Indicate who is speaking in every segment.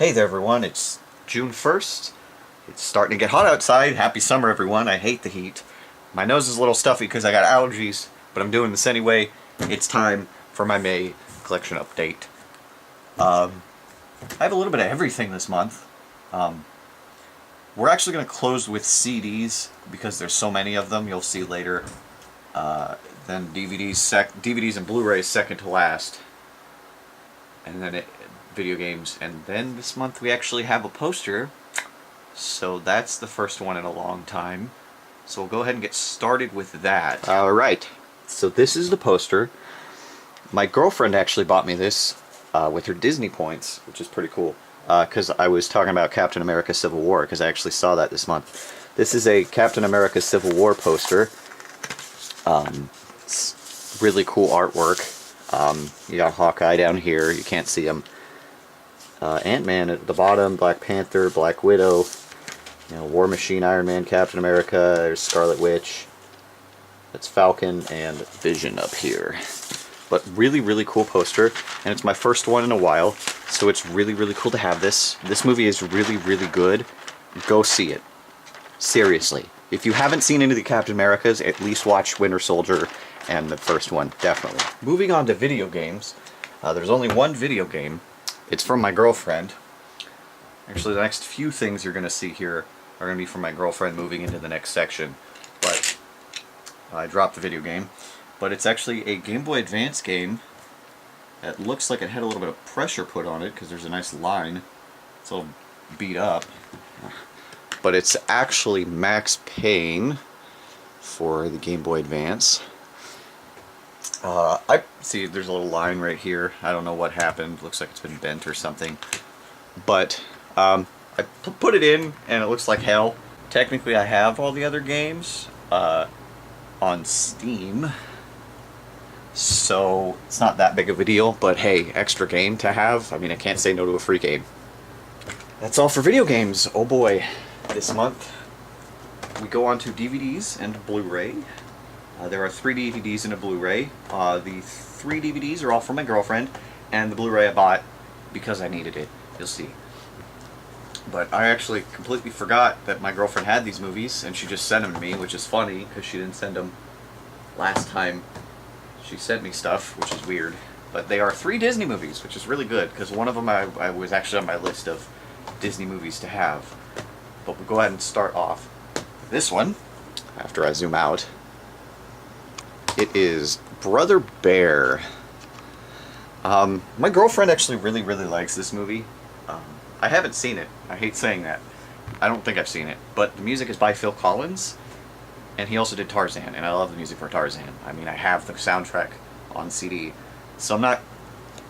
Speaker 1: Hey there everyone, it's June 1st. It's starting to get hot outside. Happy summer everyone. I hate the heat. My nose is a little stuffy because I got allergies, but I'm doing this anyway. It's time for my May collection update. I have a little bit of everything this month. We're actually going to close with CDs because there's so many of them, you'll see later. Then DVDs and Blu-rays second to last. And then video games, and then this month we actually have a poster, so that's the first one in a long time. So we'll go ahead and get started with that. Alright, so this is the poster. My girlfriend actually bought me this with her Disney points, which is pretty cool, because I was talking about Captain America Civil War, because I actually saw that this month. This is a Captain America Civil War poster. It's really cool artwork. You got Hawkeye down here, you can't see him. Ant-Man at the bottom, Black Panther, Black Widow, War Machine, Iron Man, Captain America, there's Scarlet Witch, that's Falcon, and Vision up here. But really cool poster, and it's my first one in a while, so it's really cool to have this. This movie is really good. Go see it. Seriously. If you haven't seen any of the Captain Americas, at least watch Winter Soldier and the first one, definitely. Moving on to video games, there's only one video game. It's from my girlfriend. Actually, the next few things you're going to see here are going to be from my girlfriend moving into the next section. But I dropped the video game. But it's actually a Game Boy Advance game that looks like it had a little bit of pressure put on it because there's a nice line. It's all beat up. But it's actually Max Payne for the Game Boy Advance. I see there's a little line right here. I don't know what happened. Looks like it's been bent or something. But I put it in and it looks like hell. Technically I have all the other games on Steam. So it's not that big of a deal. But hey, extra game to have. I mean, I can't say no to a free game. That's all for video games. Oh boy. This month we go on to DVDs and Blu-ray. There are 3 DVDs and a Blu-ray. The 3 DVDs are all from my girlfriend, and the Blu-ray I bought because I needed it. You'll see. But I actually completely forgot that my girlfriend had these movies, and she just sent them to me, which is funny, because she didn't send them last time she sent me stuff, which is weird. But they are 3 Disney movies, which is really good, because one of them I was actually on my list of Disney movies to have. But we'll go ahead and start off with this one, after I zoom out. It is Brother Bear. My girlfriend actually really likes this movie. I haven't seen it. I hate saying that. I don't think I've seen it. But the music is by Phil Collins, and he also did Tarzan, and I love the music for Tarzan. I mean, I have the soundtrack on CD, so I'm not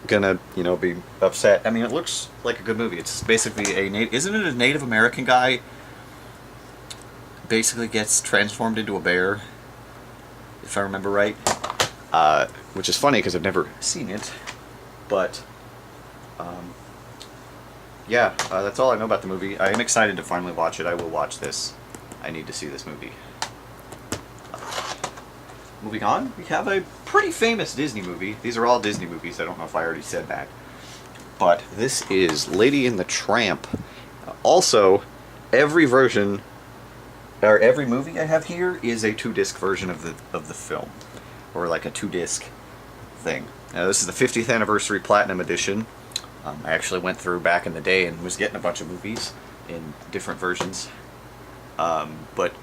Speaker 1: gonna, be upset. I mean, it looks like a good movie. It's basically isn't it a Native American guy basically gets transformed into a bear, if I remember right, which is funny because I've never seen it, but yeah, that's all I know about the movie. I am excited to finally watch it. I will watch this. I need to see this movie. Moving on, we have a pretty famous Disney movie. These are all Disney movies. I don't know if I already said that, but this is Lady and the Tramp. Also, every version, or every movie I have here is a 2-disc version of the film, or like a 2-disc thing. Now this is the 50th anniversary Platinum Edition. I actually went through back in the day and was getting a bunch of movies in different versions. But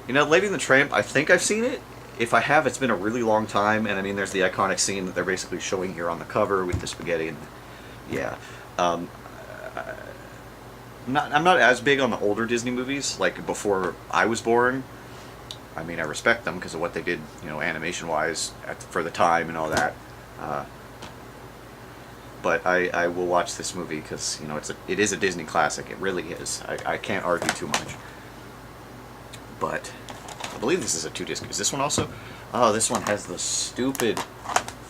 Speaker 1: Lady and the Tramp, I think I've seen it. If I have, it's been a really long time. And I mean, there's the iconic scene that they're basically showing here on the cover with the spaghetti. And yeah. I'm not as big on the older Disney movies, like before I was born. I mean, I respect them because of what they did, animation-wise for the time and all that. But I will watch this movie because, it is a Disney classic. It really is. I can't argue too much. But I believe this is a 2-disc. Is this one also? Oh, this one has the stupid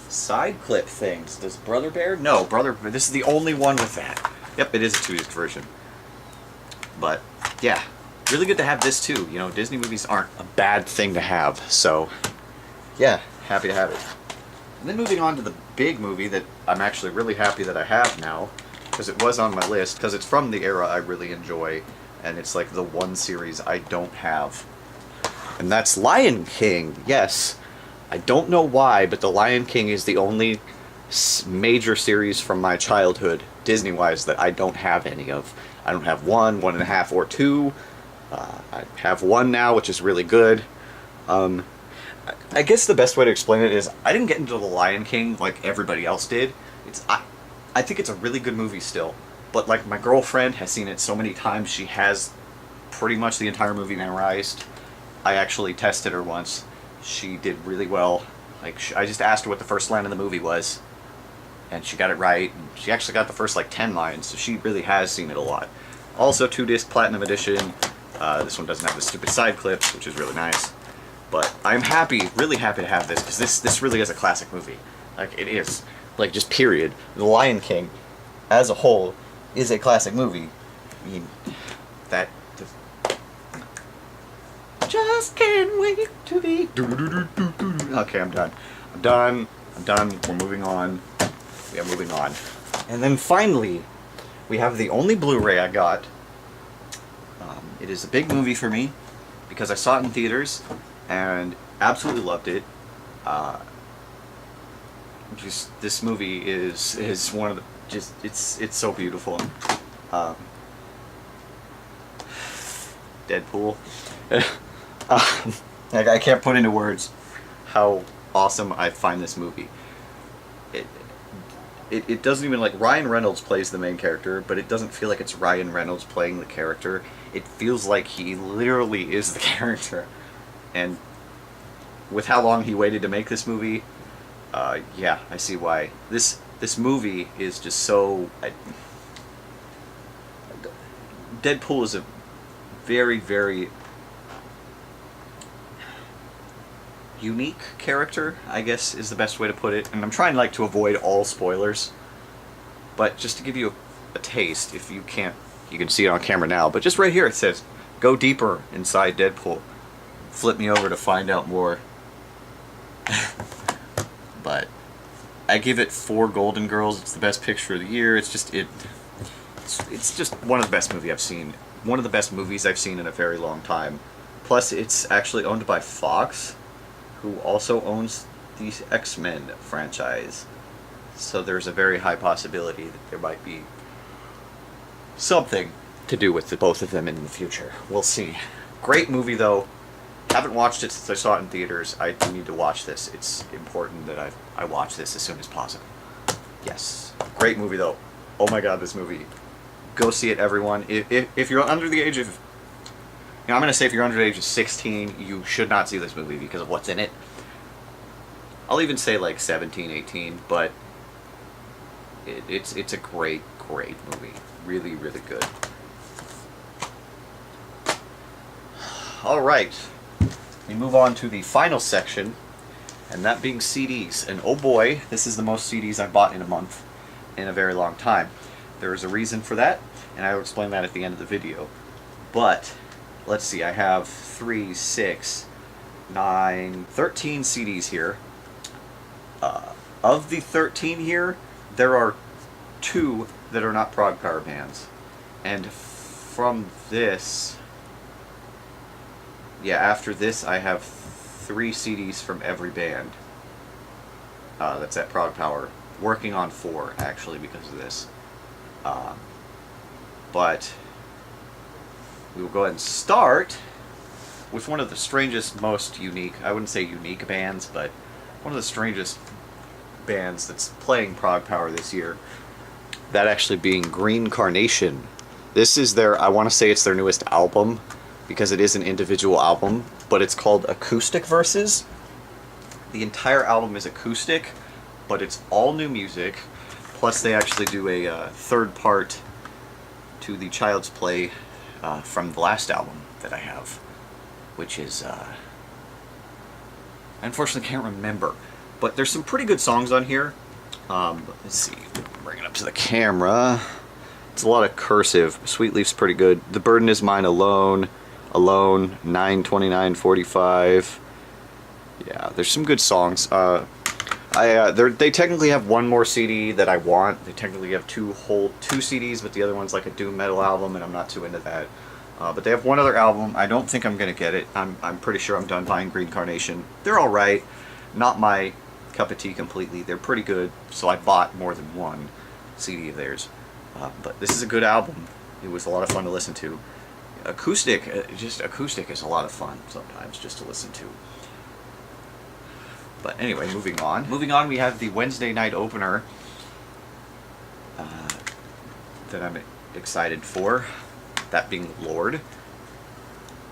Speaker 1: side clip things. Does Brother Bear? No, this is the only one with that. Yep, it is a 2-disc version. But yeah, really good to have this too. Disney movies aren't a bad thing to have. So yeah, happy to have it. And then moving on to the big movie that I'm actually really happy that I have now, because it was on my list, because it's from the era I really enjoy, and it's like the one series I don't have. And that's Lion King, yes. I don't know why, but The Lion King is the only major series from my childhood, Disney-wise, that I don't have any of. I don't have 1, 1.5, or 2. I have 1 now, which is really good. I guess the best way to explain it is I didn't get into The Lion King like everybody else did. I think it's a really good movie still, but like my girlfriend has seen it so many times, she has pretty much the entire movie memorized. I actually tested her once. She did really well. Like I just asked her what the first line of the movie was, and she got it right. She actually got the first like 10 lines, so she really has seen it a lot. Also 2-disc Platinum Edition. This one doesn't have the stupid side clips, which is really nice. But I'm happy, really happy to have this, because this really is a classic movie. Like, it is. Like, just period. The Lion King, as a whole, is a classic movie. I mean, that... Just can't wait to be... Okay, I'm done. I'm done. We're moving on. We are moving on. And then finally, we have the only Blu-ray I got. It is a big movie for me, because I saw it in theaters, and absolutely loved it. Just this movie is one of the it's so beautiful. Deadpool. I can't put into words how awesome I find this movie. It doesn't even, like, Ryan Reynolds plays the main character, but it doesn't feel like it's Ryan Reynolds playing the character. It feels like he literally is the character. And with how long he waited to make this movie, yeah, I see why. This movie is just so... Deadpool is a very, very unique character, I guess is the best way to put it. And I'm trying to avoid all spoilers. But just to give you a taste, if you can't... You can see it on camera now, but just right here it says, "Go deeper inside Deadpool." Flip me over to find out more. But I give it 4 Golden Girls. It's the best picture of the year. It's just it's just one of the best movies I've seen. One of the best movies I've seen in a very long time. Plus, it's actually owned by Fox, who also owns the X-Men franchise. So there's a very high possibility that there might be something to do with the both of them in the future. We'll see. Great movie, though. Haven't watched it since I saw it in theaters. I do need to watch this. It's important that I watch this as soon as possible. Yes. Great movie, though. Oh my god, this movie. Go see it, everyone. If you're under the age of... You know, I'm going to say if you're under the age of 16, you should not see this movie because of what's in it. I'll even say like 17, 18, but it's a great, great movie. Really, really good. Alright. We move on to the final section, and that being CDs. And oh boy, this is the most CDs I've bought in a month in a very long time. There is a reason for that, and I will explain that at the end of the video. But, let's see, I have 3, 6, 9, 13 CDs here. Of the 13 here, there are 2 that are not prog power bands. And from this... Yeah, after this I have 3 CDs from every band that's at Prog Power. Working on 4, actually, because of this. But we will go ahead and start with one of the strangest, most unique, I wouldn't say unique bands, but one of the strangest bands that's playing Prog Power this year. That actually being Green Carnation. This is their, I want to say it's their newest album, because it is an individual album, but it's called Acoustic Verses. The entire album is acoustic, but it's all new music. Plus they actually do a third part to the Child's Play from the last album that I have, which is, I unfortunately can't remember. But there's some pretty good songs on here. Let's see, bring it up to the camera. It's a lot of cursive. Sweet Leaf's pretty good. The Burden Is Mine Alone. Alone, 9:29:45. Yeah, there's some good songs. I they technically have one more CD that I want. They technically have two CDs, but the other one's like a doom metal album, and I'm not too into that. But they have one other album. I don't think I'm gonna get it. I'm pretty sure I'm done buying Green Carnation. They're all right, not my cup of tea completely. They're pretty good, so I bought more than one CD of theirs. But this is a good album. It was a lot of fun to listen to. Acoustic is a lot of fun sometimes just to listen to. But anyway, moving on. Moving on, we have the Wednesday night opener that I'm excited for. That being Lord.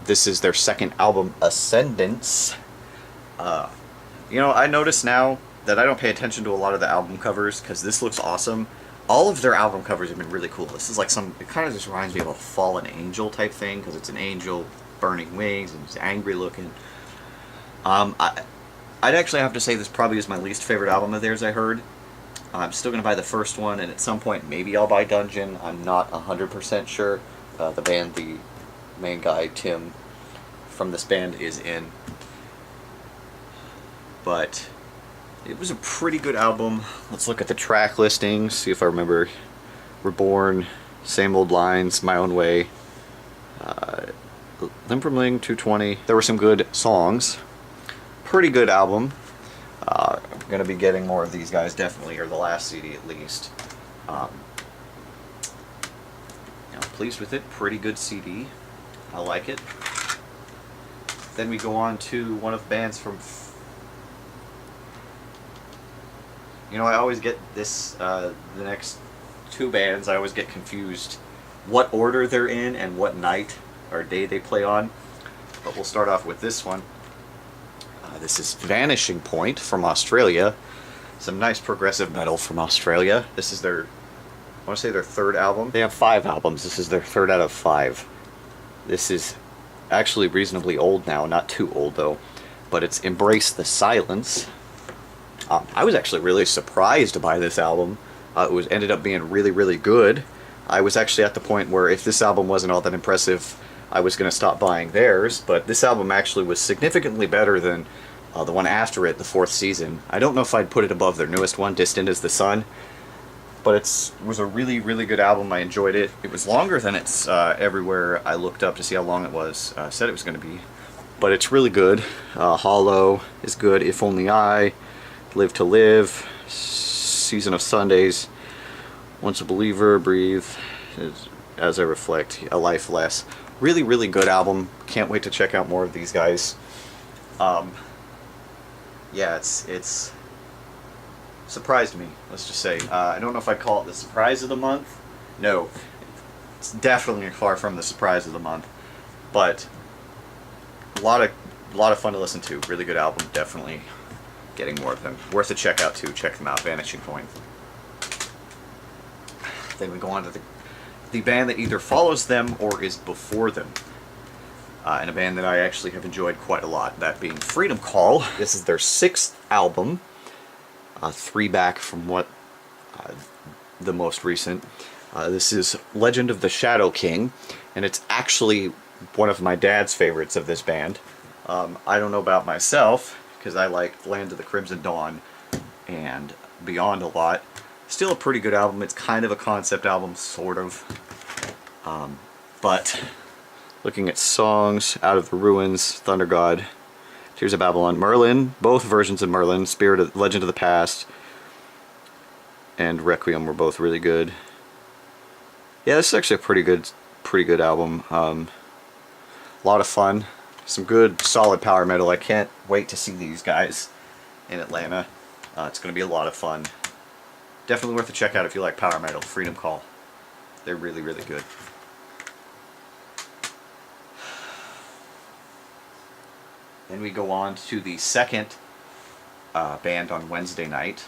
Speaker 1: This is their second album, Ascendance. You know, I notice now that I don't pay attention to a lot of the album covers because this looks awesome. All of their album covers have been really cool. This is like it kind of just reminds me of a fallen angel type thing because it's an angel burning wings and it's angry looking. I'd actually have to say this probably is my least favorite album of theirs I heard. I'm still going to buy the first one, and at some point maybe I'll buy Dungeon. I'm not 100% sure. The band, the main guy, Tim, from this band is in. But it was a pretty good album. Let's look at the track listings, see if I remember. Reborn, Same Old Lines, My Own Way, Limperling, 220. There were some good songs. Pretty good album. I'm going to be getting more of these guys, definitely, or the last CD at least. I'm pleased with it. Pretty good CD. I like it. Then we go on to one of the bands from... You know, I always get this, the next two bands, I always get confused what order they're in and what night or day they play on. But we'll start off with this one. This is Vanishing Point from Australia. Some nice progressive metal from Australia. This is their, I want to say their third album. They have 5 albums. This is their third out of 5. This is actually reasonably old now, not too old though. But it's Embrace the Silence. I was actually really surprised by this album. It ended up being really, really good. I was actually at the point where if this album wasn't all that impressive, I was going to stop buying theirs, but this album actually was significantly better than the one after it, the 4th Season. I don't know if I'd put it above their newest one, Distant as the Sun, but it was a really, really good album. I enjoyed it. It was longer than it's everywhere I looked up to see how long it was. Said it was going to be, but it's really good. Hollow is good. If Only I, Live to Live, Season of Sundays, Once a Believer, Breathe, As I Reflect, A Life Less. Really, really good album. Can't wait to check out more of these guys. Yeah, it's surprised me, let's just say. I don't know if I'd call it the surprise of the month. No, it's definitely far from the surprise of the month. But a lot of fun to listen to. Really good album, definitely. Getting more of them. Worth a check out too. Check them out. Vanishing Point. Then we go on to the band that either follows them or is before them. And a band that I actually have enjoyed quite a lot, that being Freedom Call. This is their 6th album, 3 back from the most recent. This is Legend of the Shadow King, and it's actually one of my dad's favorites of this band. I don't know about myself, because I like Land of the Crimson Dawn and Beyond a lot. Still a pretty good album. It's kind of a concept album, sort of. But looking at songs, Out of the Ruins, Thunder God, Tears of Babylon, Merlin, both versions of Merlin, Legend of the Past, and Requiem were both really good. Yeah, this is actually a pretty good album. A lot of fun. Some good, solid power metal. I can't wait to see these guys in Atlanta. It's going to be a lot of fun. Definitely worth a check out if you like power metal. Freedom Call. They're really, really good. Then we go on to the second band on Wednesday night.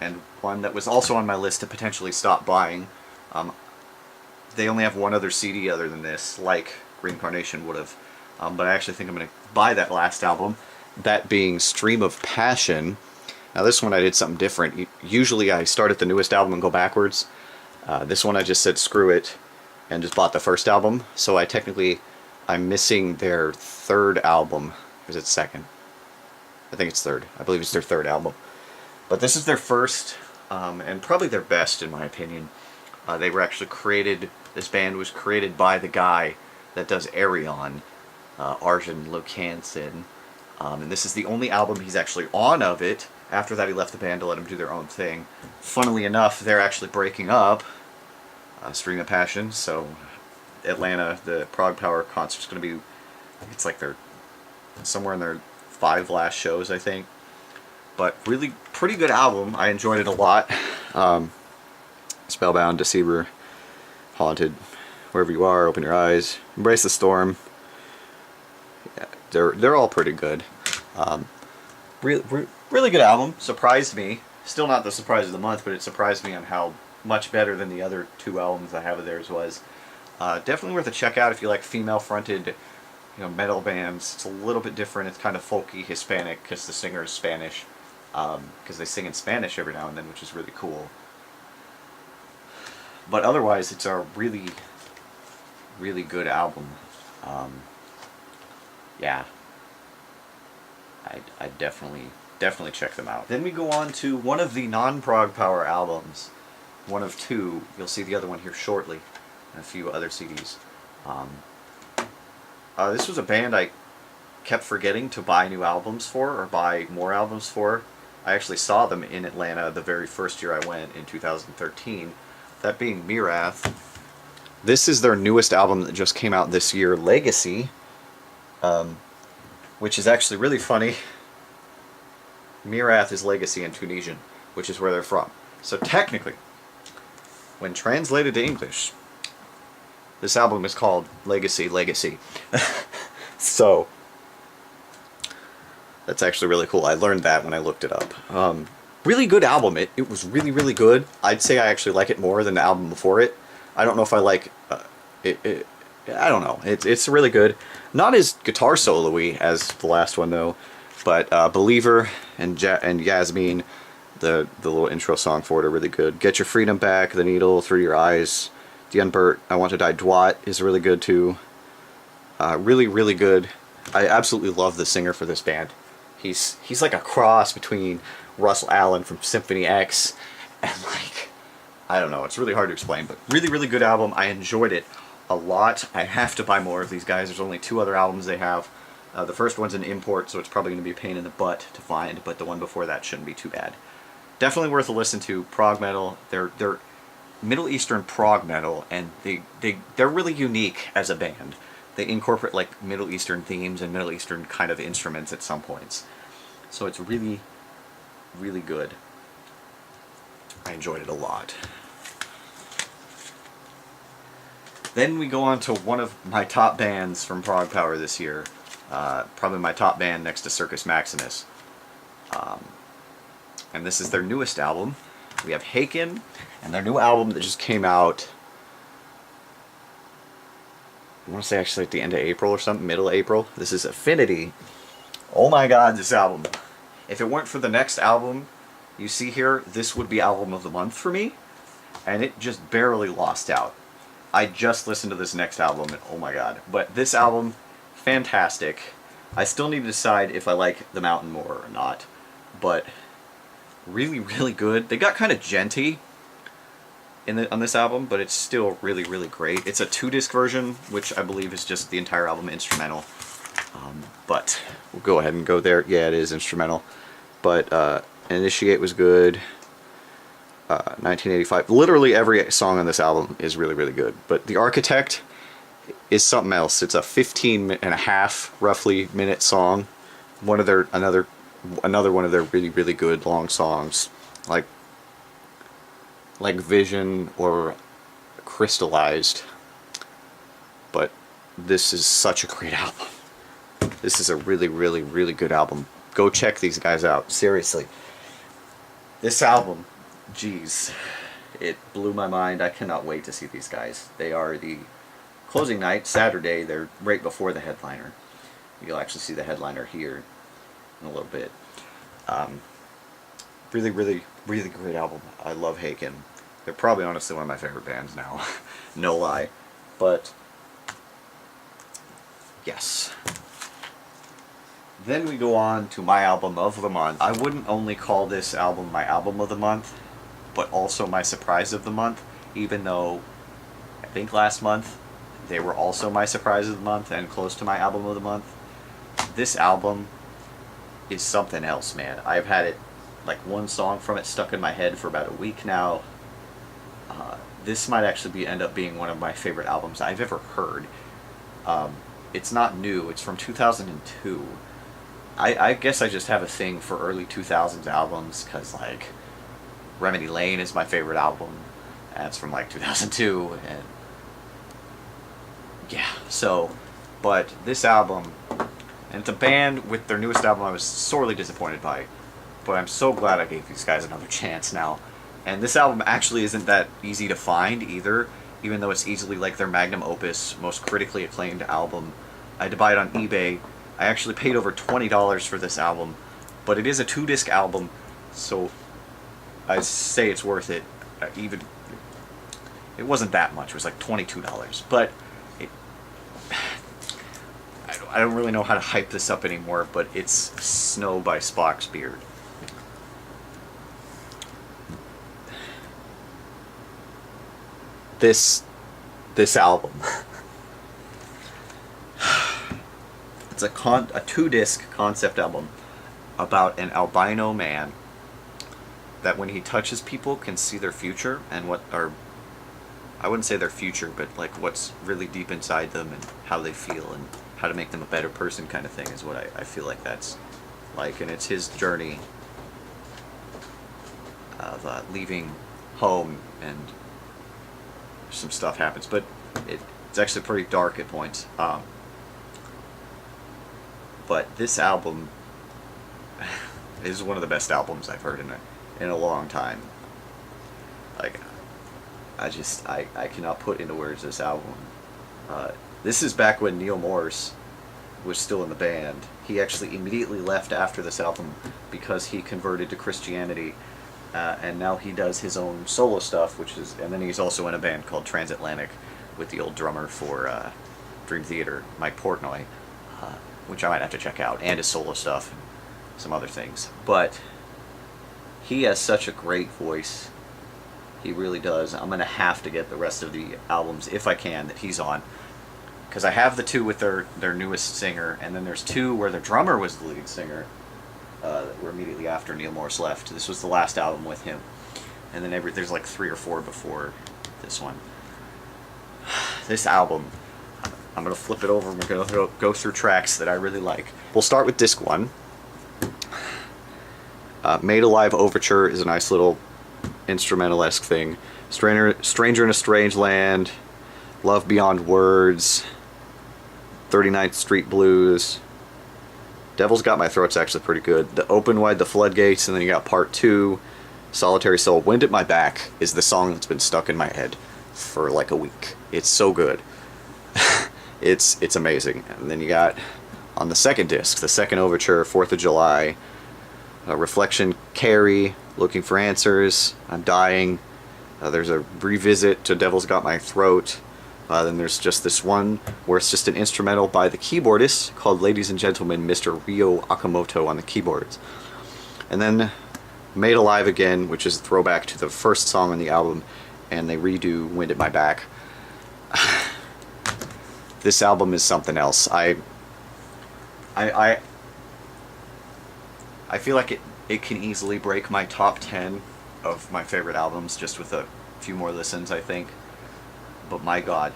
Speaker 1: And one that was also on my list to potentially stop buying. They only have one other CD other than this, like Green Carnation would have. But I actually think I'm going to buy that last album. That being Stream of Passion. Now this one I did something different. Usually I start at the newest album and go backwards. This one I just said screw it and just bought the first album. So I'm missing their third album. Or is it second? I think it's third. I believe it's their third album. But this is their first, and probably their best in my opinion. They were actually created, this band was created by the guy that does Arion, Arjen Locanson. And this is the only album he's actually on of it. After that he left the band to let them do their own thing. Funnily enough, they're actually breaking up. Stream of Passion, so Atlanta, the Prog Power concert's going to be, I think it's like their, somewhere in their 5 last shows, I think. But really pretty good album. I enjoyed it a lot. Spellbound, Deceiver, Haunted, Wherever You Are, Open Your Eyes, Embrace the Storm. Yeah, they're all pretty good. Really good album. Surprised me. Still not the surprise of the month, but it surprised me on how much better than the other 2 albums I have of theirs was. Definitely worth a check out if you like female-fronted, metal bands. It's a little bit different. It's kind of folky, Hispanic, because the singer is Spanish. Because they sing in Spanish every now and then, which is really cool. But otherwise, it's a really, really good album. Yeah, I definitely check them out. Then we go on to one of the non-Prog Power albums. One of 2. You'll see the other one here shortly, and a few other CDs. This was a band I kept forgetting to buy new albums for, or buy more albums for. I actually saw them in Atlanta the very first year I went, in 2013. That being Mirath. This is their newest album that just came out this year, Legacy, which is actually really funny. Mirath is Legacy in Tunisian, which is where they're from. So technically, when translated to English, this album is called Legacy, Legacy. So, that's actually really cool. I learned that when I looked it up. Really good album. It was really, really good. I'd say I actually like it more than the album before it. I don't know if I like it. I don't know. It's really good. Not as guitar solo-y as the last one though, but Believer and Yasmin, the little intro song for it, are really good. Get Your Freedom Back, The Needle, Through Your Eyes, The Unburt, I Want to Die Dwat is really good too. Really, really good. I absolutely love the singer for this band. He's like a cross between Russell Allen from Symphony X and, like, I don't know, it's really hard to explain, but really, really good album. I enjoyed it a lot. I have to buy more of these guys. There's only 2 other albums they have. The first one's an import, so it's probably going to be a pain in the butt to find, but the one before that shouldn't be too bad. Definitely worth a listen to. Prog metal. They're Middle Eastern prog metal, and they're really unique as a band. They incorporate like Middle Eastern themes and Middle Eastern kind of instruments at some points. So it's really, really good. I enjoyed it a lot. Then we go on to one of my top bands from Prog Power this year. Probably my top band next to Circus Maximus. And this is their newest album. We have Haken, and their new album that just came out, I want to say actually at the end of April or something, middle of April. This is Affinity. Oh my god, this album. If it weren't for the next album you see here, this would be album of the month for me, and it just barely lost out. I just listened to this next album, and oh my god. But this album, fantastic. I still need to decide if I like The Mountain more or not, but really, really good. They got kind of genty on this album, but it's still really, really great. It's a 2-disc version, which I believe is just the entire album instrumental. But we'll go ahead and go there. Yeah, it is instrumental. But Initiate was good. 1985. Literally every song on this album is really, really good. But The Architect is something else. It's a 15.5 roughly minute song. Another one of their really, really good long songs, like Vision or Crystallized. But this is such a great album. This is a really, really, really good album. Go check these guys out. Seriously. This album, geez, it blew my mind. I cannot wait to see these guys. They are the closing night, Saturday. They're right before the headliner. You'll actually see the headliner here in a little bit. Really, really, really great album. I love Haken. They're probably honestly one of my favorite bands now. No lie. But yes. Then we go on to my album of the month. I wouldn't only call this album my album of the month, but also my surprise of the month, even though I think last month they were also my surprise of the month and close to my album of the month. This album is something else, man. I've had it, like one song from it stuck in my head for about a week now. This might actually end up being one of my favorite albums I've ever heard. It's not new, it's from 2002. I guess I just have a thing for early 2000s albums, because like Remedy Lane is my favorite album. That's from like 2002, and yeah, so, but this album, and it's a band with their newest album I was sorely disappointed by, but I'm so glad I gave these guys another chance now. And this album actually isn't that easy to find either, even though it's easily like their magnum opus, most critically acclaimed album. I had to buy it on eBay. I actually paid over $20 for this album, but it is a 2-disc album, so I say it's worth it. Even it wasn't that much; it was like $22. But I don't really know how to hype this up anymore. But it's "Snow" by Spock's Beard. This album. It's a 2-disc concept album about an albino man that when he touches people can see their future and what are, I wouldn't say their future, but like what's really deep inside them and how they feel and how to make them a better person kind of thing is what I feel like that's like. And it's his journey of leaving home, and some stuff happens, but it's actually pretty dark at points. But this album is one of the best albums I've heard in a long time. Like, I cannot put into words this album. This is back when Neil Morse was still in the band. He actually immediately left after this album because he converted to Christianity, and now he does his own solo stuff, and then he's also in a band called Transatlantic with the old drummer for Dream Theater, Mike Portnoy, which I might have to check out, and his solo stuff, and some other things. But he has such a great voice. He really does. I'm going to have to get the rest of the albums, if I can, that he's on. Because I have the 2 with their newest singer, and then there's 2 where the drummer was the lead singer, that were immediately after Neil Morse left. This was the last album with him. And then there's like 3 or 4 before this one. This album, I'm going to flip it over and we're going to go through tracks that I really like. We'll start with disc 1. Made Alive Overture is a nice little instrumental-esque thing. Stranger in a Strange Land, Love Beyond Words, 39th Street Blues. Devil's Got My Throat's actually pretty good. The Open Wide the Floodgates, and then you got Part 2, Solitary Soul. Wind at My Back is the song that's been stuck in my head for like a week. It's so good. It's amazing. And then you got, on the second disc, the second overture, 4th of July, Reflection, Carrie, Looking for Answers, I'm Dying. There's a revisit to Devil's Got My Throat. Then there's just this one where it's just an instrumental by the keyboardist called Ladies and Gentlemen, Mr. Ryo Akamoto on the keyboards. And then Made Alive Again, which is a throwback to the first song on the album, and they redo Wind at My Back. This album is something else. I feel like it can easily break my top 10 of my favorite albums just with a few more listens, I think. But my God,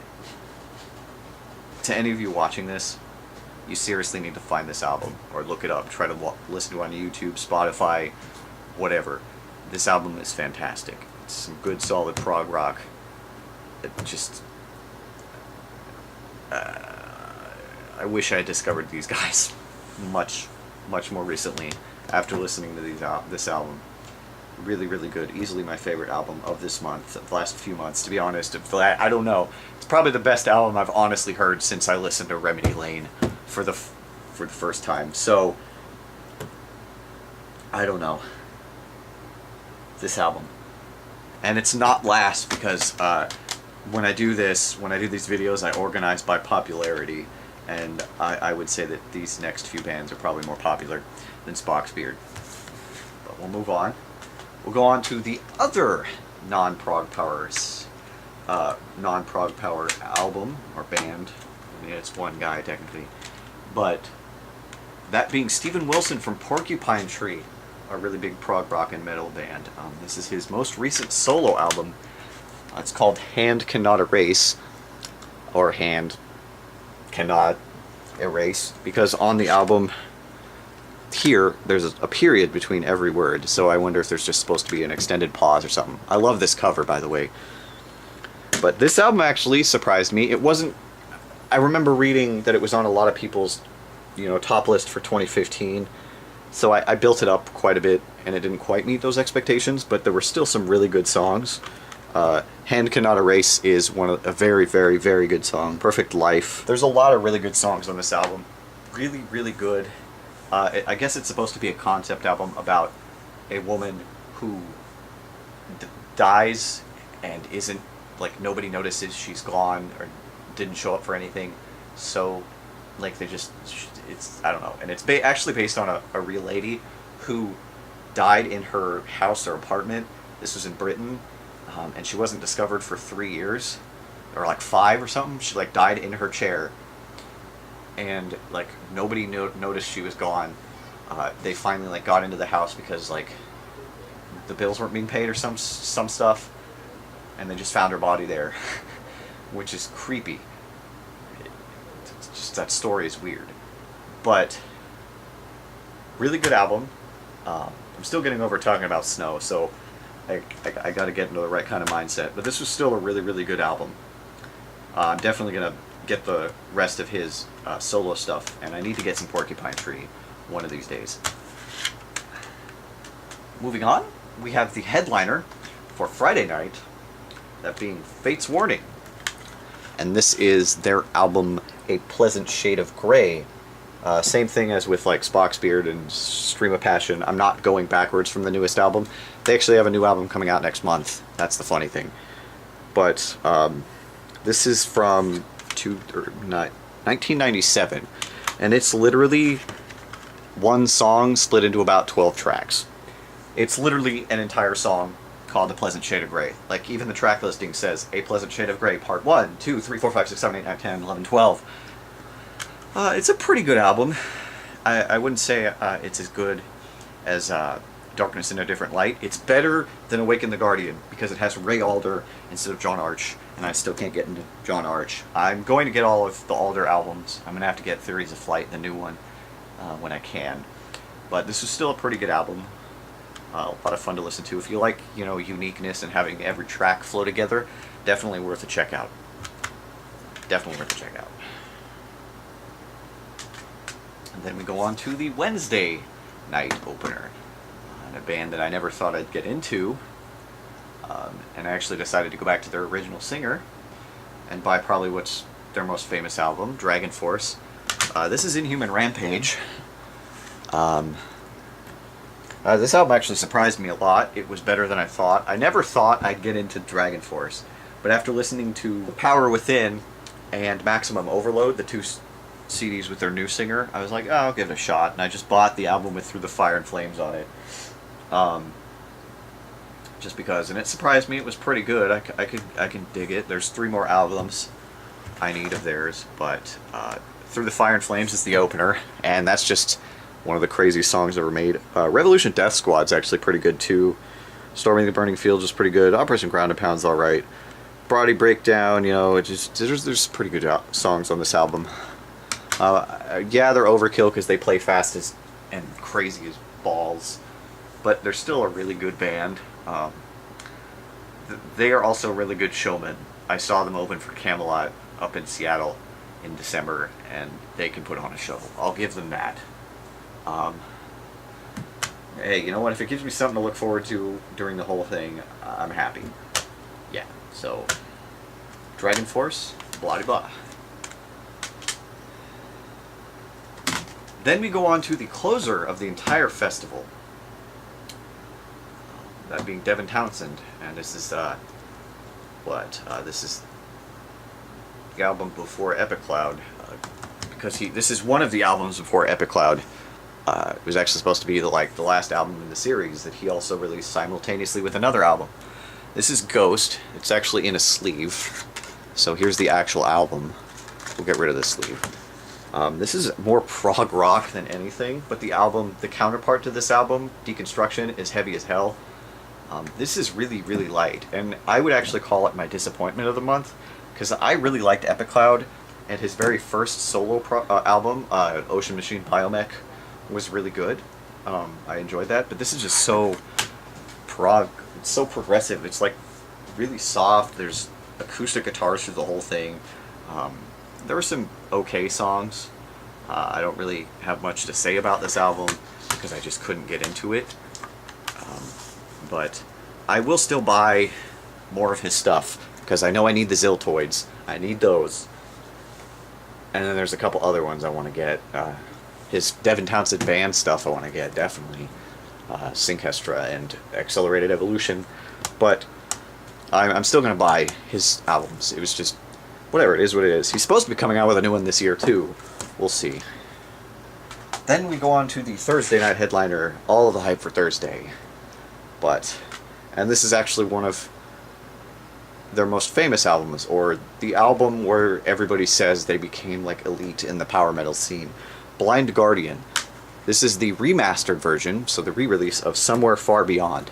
Speaker 1: to any of you watching this, you seriously need to find this album or look it up. Try to listen to it on YouTube, Spotify, whatever. This album is fantastic. It's some good, solid prog rock. It just... I wish I had discovered these guys much more recently after listening to this album. Really, really good. Easily my favorite album of this month, the last few months, to be honest. I don't know. It's probably the best album I've honestly heard since I listened to Remedy Lane for the first time. So, I don't know. This album. And it's not last because when I do these videos, I organize by popularity. and I would say that these next few bands are probably more popular than Spock's Beard. But we'll move on. We'll go on to the other non-prog power album or band. I mean, it's one guy technically, but that being Steven Wilson from Porcupine Tree, a really big prog rock and metal band. This is his most recent solo album. It's called Hand Cannot Erase, or Hand Cannot Erase, because on the album here there's a period between every word, so I wonder if there's just supposed to be an extended pause or something. I love this cover, by the way. But this album actually surprised me. It wasn't... I remember reading that it was on a lot of people's, top list for 2015, so I built it up quite a bit, and it didn't quite meet those expectations, but there were still some really good songs. Hand Cannot Erase is a very, very, very good song. Perfect Life. There's a lot of really good songs on this album. Really, really good. I guess it's supposed to be a concept album about a woman who dies and isn't, like, nobody notices she's gone or didn't show up for anything. So, like, it's, I don't know. And it's actually based on a real lady who died in her house or apartment. This was in Britain. And she wasn't discovered for 3 years, or like 5 or something. She like died in her chair, and like nobody noticed she was gone. They finally like got into the house because like the bills weren't being paid or some stuff, and they just found her body there, which is creepy. It's just that story is weird, but really good album. I'm still getting over talking about snow, so I got to get into the right kind of mindset. But this was still a really, really good album. I'm definitely going to get the rest of his solo stuff, and I need to get some Porcupine Tree one of these days. Moving on, we have the headliner for Friday night, that being Fate's Warning. And this is their album, A Pleasant Shade of Grey. Same thing as with like Spock's Beard and Stream of Passion. I'm not going backwards from the newest album. They actually have a new album coming out next month. That's the funny thing. But this is from 1997, and it's literally one song split into about 12 tracks. It's literally an entire song called A Pleasant Shade of Grey. Like, even the track listing says A Pleasant Shade of Grey, Part 1, 2, 3, 4, 5, 6, 7, 8, 9, 10, 11, 12. It's a pretty good album. I wouldn't say it's as good as Darkness in a Different Light. It's better than Awaken the Guardian because it has Ray Alder instead of John Arch, and I still can't get into John Arch. I'm going to get all of the Alder albums. I'm going to have to get Theories of Flight, the new one, when I can. But this is still a pretty good album. A lot of fun to listen to. If you like, uniqueness and having every track flow together, definitely worth a check out. Definitely worth a check out. And then we go on to the Wednesday night opener. And a band that I never thought I'd get into. And I actually decided to go back to their original singer and buy probably what's their most famous album, Dragon Force. This is Inhuman Rampage. This album actually surprised me a lot. It was better than I thought. I never thought I'd get into Dragon Force, but after listening to Power Within and Maximum Overload, the two CDs with their new singer, I was like, oh, I'll give it a shot, and I just bought the album with Through the Fire and Flames on it. Just because, and it surprised me. It was pretty good. I can dig it. There's 3 more albums I need of theirs, but Through the Fire and Flames is the opener, and that's just one of the craziest songs ever made. Revolution Death Squad's actually pretty good too. Storming the Burning Fields is pretty good. Operation Ground and Pound's alright. Body Breakdown, there's pretty good songs on this album. Yeah, they're overkill because they play fast and crazy as balls, but they're still a really good band. They are also really good showmen. I saw them open for Camelot up in Seattle in December, and they can put on a show. I'll give them that. Hey, you know what? If it gives me something to look forward to during the whole thing, I'm happy. Yeah, so Dragon Force, blah blah. Then we go on to the closer of the entire festival. That being Devin Townsend, and this is this is the album before Epic Cloud, because this is one of the albums before Epic Cloud. It was actually supposed to be the last album in the series that he also released simultaneously with another album. This is Ghost. It's actually in a sleeve. So here's the actual album. We'll get rid of this sleeve. This is more prog rock than anything, but the counterpart to this album, Deconstruction, is heavy as hell. This is really, really light, and I would actually call it my disappointment of the month, because I really liked Epic Cloud, and his very first solo album, Ocean Machine Biomech, was really good. I enjoyed that, but this is just so prog. It's so progressive. It's like really soft. There's acoustic guitars through the whole thing. There were some okay songs. I don't really have much to say about this album because I just couldn't get into it. But I will still buy more of his stuff because I know I need the Ziltoids. I need those. And then there's a couple other ones I want to get. His Devin Townsend band stuff I want to get, definitely. Synkestra and Accelerated Evolution. But I'm still going to buy his albums. It was just, whatever, it is what it is. He's supposed to be coming out with a new one this year, too. We'll see. Then we go on to the Thursday night headliner, All of the Hype for Thursday. And this is actually one of their most famous albums, or the album where everybody says they became like elite in the power metal scene. Blind Guardian. This is the remastered version, so the re-release of Somewhere Far Beyond.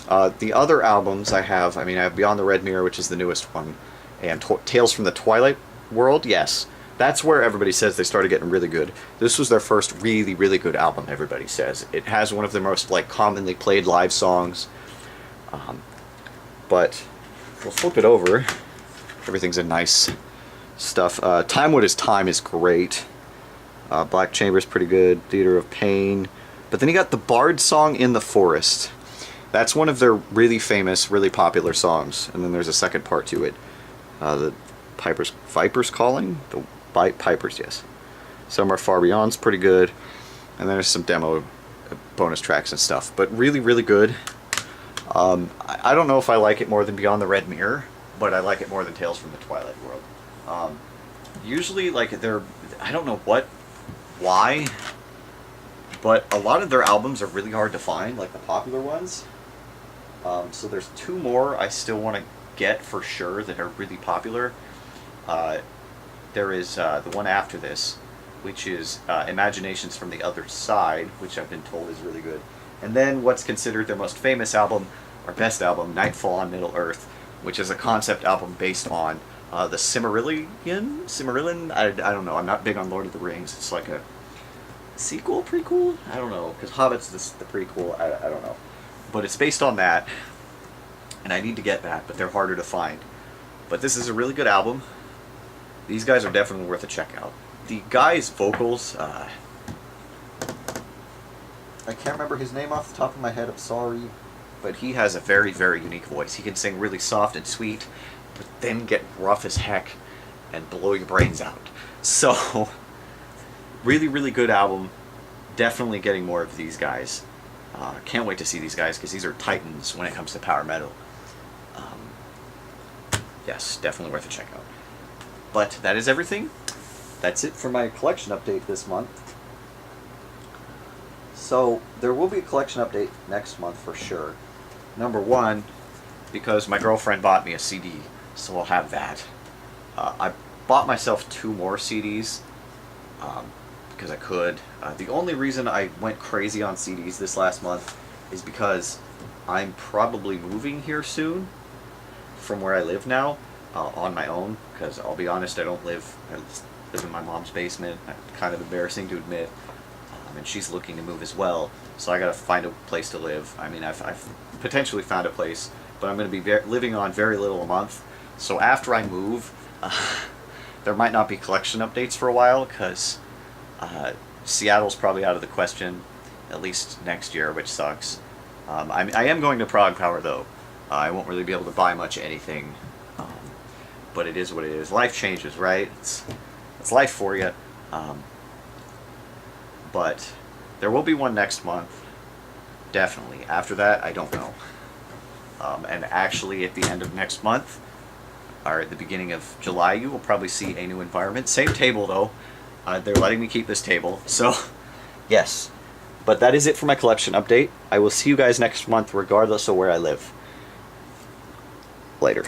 Speaker 1: The other albums I have Beyond the Red Mirror, which is the newest one, and Tales from the Twilight World, yes. That's where everybody says they started getting really good. This was their first really, really good album, everybody says. It has one of the most commonly played live songs. But we'll flip it over. Everything's in nice stuff. Time What Is Time is great. Black Chamber's pretty good. Theater of Pain. But then you got the Bard song In the Forest. That's one of their really famous, really popular songs. And then there's a second part to it. The Viper's Calling? The Pipers, yes. Somewhere Far Beyond's pretty good. And then there's some demo bonus tracks and stuff. But really, really good. I don't know if I like it more than Beyond the Red Mirror, but I like it more than Tales from the Twilight World. Usually, I don't know why, but a lot of their albums are really hard to find, like the popular ones. So there's two more I still want to get for sure that are really popular. There is the one after this, which is Imaginations from the Other Side, which I've been told is really good. And then what's considered their most famous album, or best album, Nightfall on Middle-earth, which is a concept album based on the Silmarillion? I don't know. I'm not big on Lord of the Rings. It's like a sequel, prequel? I don't know, because Hobbit's the prequel. I don't know. But it's based on that, and I need to get that, but they're harder to find. But this is a really good album. These guys are definitely worth a check out. The guy's vocals, I can't remember his name off the top of my head, I'm sorry. But he has a very, very unique voice. He can sing really soft and sweet, but then get rough as heck and blow your brains out. So, really, really good album. Definitely getting more of these guys. Can't wait to see these guys, because these are titans when it comes to power metal. Yes, definitely worth a check out. But that is everything. That's it for my collection update this month. So, there will be a collection update next month for sure. Number one, because my girlfriend bought me a CD, so I'll have that. I bought myself 2 more CDs, because I could. The only reason I went crazy on CDs this last month is because I'm probably moving here soon from where I live now, on my own, because I'll be honest, I live in my mom's basement. Kind of embarrassing to admit. And she's looking to move as well, so I gotta find a place to live. I mean, I've potentially found a place, but I'm gonna be living on very little a month. So after I move, there might not be collection updates for a while, because Seattle's probably out of the question, at least next year, which sucks. I am going to Prague Power though. I won't really be able to buy much anything, but it is what it is. Life changes, right? It's life for you. But there will be one next month, definitely. After that, I don't know. And actually, at the end of next month, or at the beginning of July, you will probably see a new environment. Same table, though. They're letting me keep this table, so yes. But that is it for my collection update. I will see you guys next month regardless of where I live. Later.